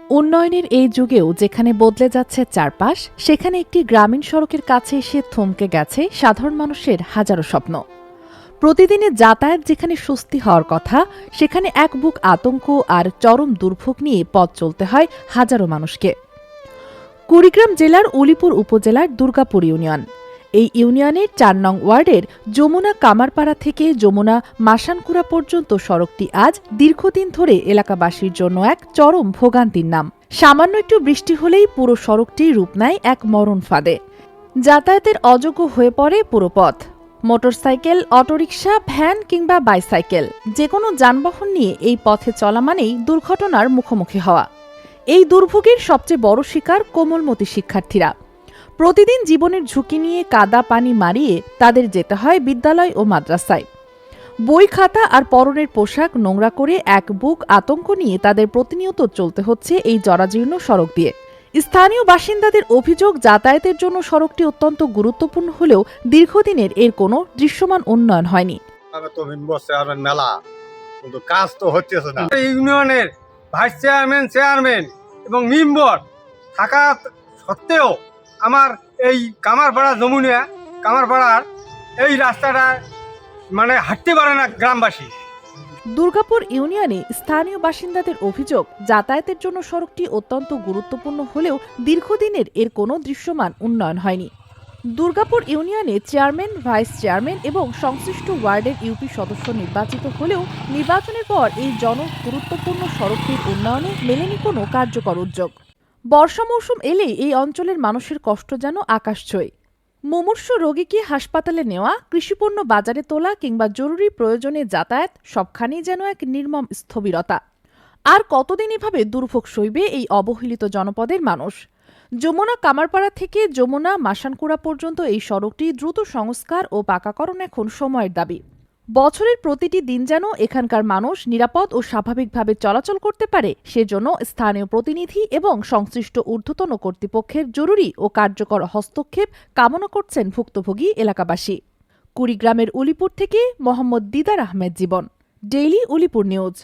উন্নয়নের এই যুগেও যেখানে বদলে যাচ্ছে চারপাশ, সেখানে একটি গ্রামীণ সড়কের কাছে এসে থমকে গেছে সাধারণ মানুষের হাজারো স্বপ্ন। প্রতিদিনের যাতায়াত যেখানে স্বস্তি হওয়ার কথা, সেখানে এক বুক আতঙ্ক আর চরম দুর্ভোগ নিয়ে পথ চলতে হয় হাজারো মানুষকে। কুড়িগ্রাম জেলার উলিপুর উপজেলার দুর্গাপুর ইউনিয়ন। এই ইউনিয়নের ৪ নং ওয়ার্ডের যমুনা কামারপাড়া থেকে যমুনা মাসানকুড়া পর্যন্ত সড়কটি আজ দীর্ঘদিন ধরে এলাকাবাসীর জন্য এক চরম ভোগান্তির নাম। সামান্য একটু বৃষ্টি হলেই পুরো সড়কটি রূপ নেয় এক মরণ ফাঁদে। যাতায়াতের অযোগ্য হয়ে পড়ে পুরো পথ। মোটরসাইকেল, অটোরিকশা, ভ্যান কিংবা বাইসাইকেল, যে কোনো যানবাহন নিয়ে এই পথে চলা মানেই দুর্ঘটনার মুখোমুখি হওয়া। এই দুর্ভোগের সবচেয়ে বড় শিকার কোমলমতি শিক্ষার্থীরা। প্রতিদিন জীবনের ঝুঁকি নিয়ে কাদা পানি মারিয়ে তাদের যেতে হয় বিদ্যালয় ও মাদ্রাসায়। বই, খাতা আর পরনের পোশাক নোংরা করে এক বুক আতঙ্ক নিয়ে তাদের প্রতিনিয়ত চলতে হচ্ছে এই জরাজীর্ণ সড়ক দিয়ে। স্থানীয় বাসিন্দাদের অভিযোগ, যাতায়াতের জন্য সড়কটি অত্যন্ত গুরুত্বপূর্ণ হলেও দীর্ঘদিনের এর কোনো দৃশ্যমান উন্নয়ন হয়নি। মেলা কিন্তু কাজ তো হচ্ছে না। ইউনিয়নের ভাইস চেয়ারম্যান এবং মেম্বার থাকা সত্ত্বেও আমার এই কামারপাড়ার এই রাস্তাটা হাঁটতে পারে না গ্রামবাসী। দুর্গাপুর ইউনিয়নে স্থানীয় বাসিন্দাদের অভিযোগ, যাতায়াতের জন্য সড়কটি অত্যন্ত গুরুত্বপূর্ণ হলেও দীর্ঘদিনের এর কোনো দৃশ্যমান উন্নয়ন হয়নি। দুর্গাপুর ইউনিয়নে চেয়ারম্যান, ভাইস চেয়ারম্যান এবং সংশ্লিষ্ট ওয়ার্ডের ইউপি সদস্য নির্বাচিত হলেও নির্বাচনের পর এই গুরুত্বপূর্ণ সড়কটির উন্নয়নে মেলেনি কোনো কার্যকর উদ্যোগ। বর্ষা মৌসুম এলেই এই অঞ্চলের মানুষের কষ্ট যেন আকাশছোঁয়। মুমূর্ষু রোগীকে হাসপাতালে নেওয়া, কৃষিপণ্য বাজারে তোলা কিংবা জরুরি প্রয়োজনে যাতায়াত, সবখানেই যেন এক নির্মম স্থবিরতা। আর কতদিন এভাবে দুর্ভোগ সইবে এই অবহেলিত জনপদের মানুষ? যমুনা কামারপাড়া থেকে যমুনা মাসানকুড়া পর্যন্ত এই সড়কটি দ্রুত সংস্কার ও পাকাকরণ এখন সময়ের দাবি। বছরের প্রতিটি দিন যেন এখানকার মানুষ নিরাপদ ও স্বাভাবিকভাবে চলাচল করতে পারে, সেজন্য স্থানীয় প্রতিনিধি এবং সংশ্লিষ্ট ঊর্ধ্বতন কর্তৃপক্ষের জরুরি ও কার্যকর হস্তক্ষেপ কামনা করছেন ভুক্তভোগী এলাকাবাসী। কুড়িগ্রামের উলিপুর থেকে মোহাম্মদ দিদার আহমেদ জীবন, ডেইলি উলিপুর নিউজ।